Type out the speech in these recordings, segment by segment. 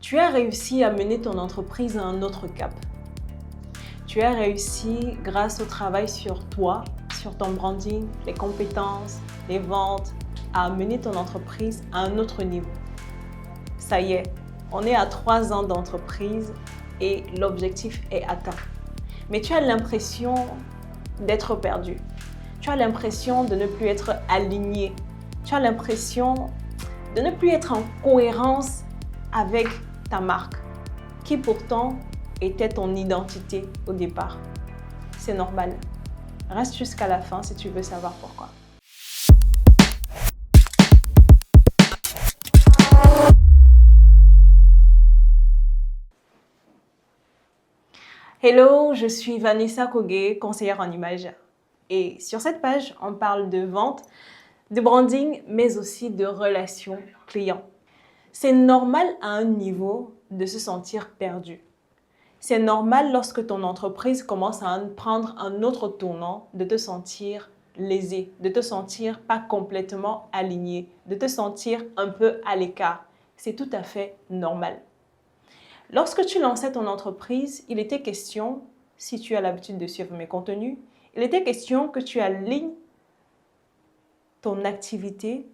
Tu as réussi à mener ton entreprise à un autre cap. Tu as réussi grâce au travail sur toi, sur ton branding, les compétences, les ventes, à mener ton entreprise à un autre niveau. Ça y est, on est à 3 ans d'entreprise et l'objectif est atteint. Mais tu as l'impression d'être perdu. Tu as l'impression de ne plus être aligné. Tu as l'impression de ne plus être en cohérence avec ta marque, qui pourtant était ton identité au départ. C'est normal. Reste jusqu'à la fin si tu veux savoir pourquoi. Hello, je suis Vanessa Kogé, conseillère en images. Et sur cette page, on parle de vente, de branding, mais aussi de relations clients. C'est normal à un niveau de se sentir perdu. C'est normal lorsque ton entreprise commence à prendre un autre tournant, de te sentir lésé, de te sentir pas complètement aligné, de te sentir un peu à l'écart. C'est tout à fait normal. Lorsque tu lançais ton entreprise, il était question, si tu as l'habitude de suivre mes contenus, il était question que tu alignes ton activité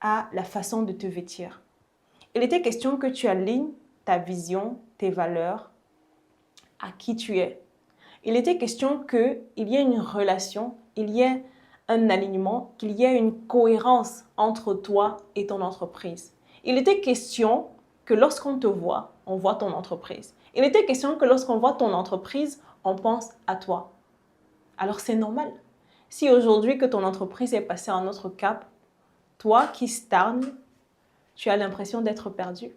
à la façon de te vêtir. Il était question que tu alignes ta vision, tes valeurs, à qui tu es. Il était question qu'il y ait une relation, il y ait un alignement, qu'il y ait une cohérence entre toi et ton entreprise. Il était question que lorsqu'on te voit, on voit ton entreprise. Il était question que lorsqu'on voit ton entreprise, on pense à toi. Alors c'est normal. Si aujourd'hui que ton entreprise est passée à un autre cap, toi qui stagnes, tu as l'impression d'être perdu.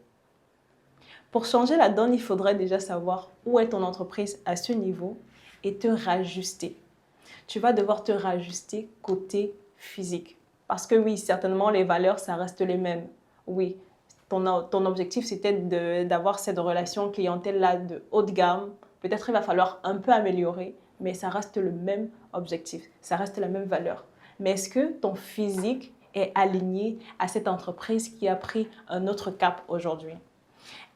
Pour changer la donne, il faudrait déjà savoir où est ton entreprise à ce niveau et te rajuster. Tu vas devoir te rajuster côté physique. Parce que oui, certainement, les valeurs, ça reste les mêmes. Oui, ton objectif, c'était d'avoir cette relation clientèle-là de haut de gamme. Peut-être il va falloir un peu améliorer, mais ça reste le même objectif. Ça reste la même valeur. Mais est-ce que ton physique est aligné à cette entreprise qui a pris un autre cap aujourd'hui?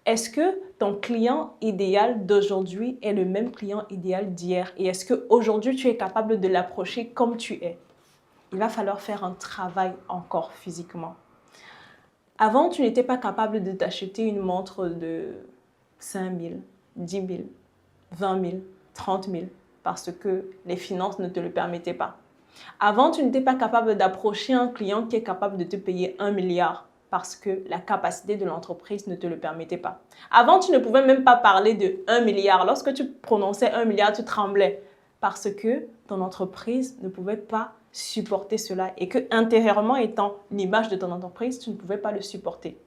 Est-ce que ton client idéal d'aujourd'hui est le même client idéal d'hier? Et est-ce qu'aujourd'hui, tu es capable de l'approcher comme tu es? Il va falloir faire un travail encore physiquement. Avant, tu n'étais pas capable de t'acheter une montre de 5 000, 10 000, 20 000, 30 000 parce que les finances ne te le permettaient pas. Avant, tu n'étais pas capable d'approcher un client qui est capable de te payer 1 milliard parce que la capacité de l'entreprise ne te le permettait pas. Avant, tu ne pouvais même pas parler de 1 milliard. Lorsque tu prononçais 1 milliard, tu tremblais parce que ton entreprise ne pouvait pas supporter cela et que intérieurement étant l'image de ton entreprise, tu ne pouvais pas le supporter.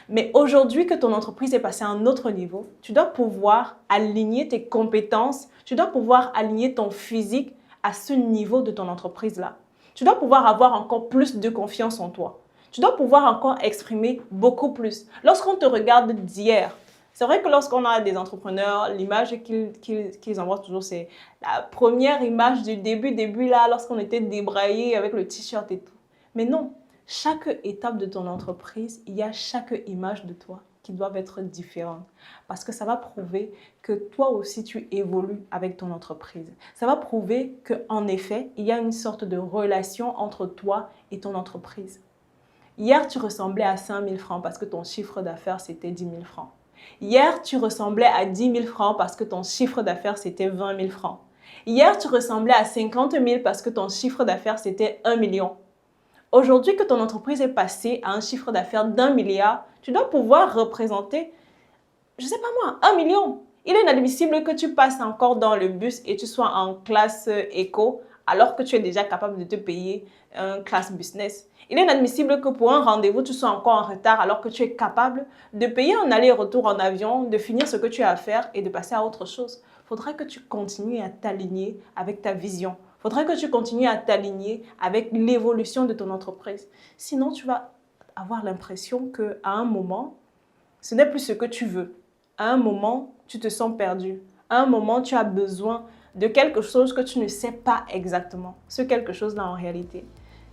Mais aujourd'hui que ton entreprise est passée à un autre niveau, tu dois pouvoir aligner tes compétences, tu dois pouvoir aligner ton physique à ce niveau de ton entreprise-là. Tu dois pouvoir avoir encore plus de confiance en toi. Tu dois pouvoir encore exprimer beaucoup plus. Lorsqu'on te regarde d'hier, c'est vrai que lorsqu'on a des entrepreneurs, l'image qu'ils envoient toujours, c'est la première image du début là, lorsqu'on était débraillé avec le t-shirt et tout. Mais non, chaque étape de ton entreprise, il y a chaque image de toi qui doivent être différentes. Parce que ça va prouver que toi aussi, tu évolues avec ton entreprise. Ça va prouver qu'en effet, il y a une sorte de relation entre toi et ton entreprise. Hier, tu ressemblais à 5 000 francs parce que ton chiffre d'affaires, c'était 10 000 francs. Hier, tu ressemblais à 10 000 francs parce que ton chiffre d'affaires, c'était 20 000 francs. Hier, tu ressemblais à 50 000 parce que ton chiffre d'affaires, c'était 1 million. Aujourd'hui que ton entreprise est passée à un chiffre d'affaires d'1 milliard, tu dois pouvoir représenter, je ne sais pas moi, 1 million. Il est inadmissible que tu passes encore dans le bus et tu sois en classe éco alors que tu es déjà capable de te payer une classe business. Il est inadmissible que pour un rendez-vous, tu sois encore en retard alors que tu es capable de payer un aller-retour en avion, de finir ce que tu as à faire et de passer à autre chose. Il faudrait que tu continues à t'aligner avec ta vision. Il faudrait que tu continues à t'aligner avec l'évolution de ton entreprise. Sinon, tu vas avoir l'impression qu'à un moment, ce n'est plus ce que tu veux. À un moment, tu te sens perdu. À un moment, tu as besoin de quelque chose que tu ne sais pas exactement. Ce quelque chose-là, en réalité,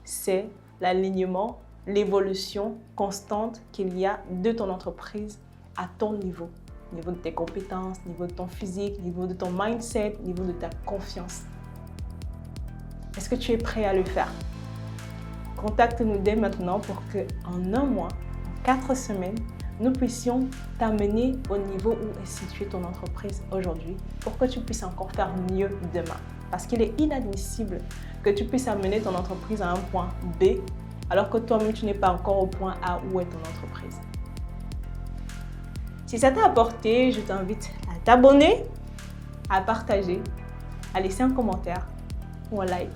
c'est l'alignement, l'évolution constante qu'il y a de ton entreprise à ton niveau. Niveau de tes compétences, niveau de ton physique, niveau de ton mindset, niveau de ta confiance. Est-ce que tu es prêt à le faire? Contacte-nous dès maintenant pour qu'en un mois, en 4 semaines, nous puissions t'amener au niveau où est située ton entreprise aujourd'hui pour que tu puisses encore faire mieux demain. Parce qu'il est inadmissible que tu puisses amener ton entreprise à un point B alors que toi-même tu n'es pas encore au point A où est ton entreprise. Si ça t'a apporté, je t'invite à t'abonner, à partager, à laisser un commentaire ou un like.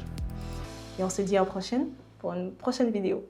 Et on se dit à la prochaine pour une prochaine vidéo.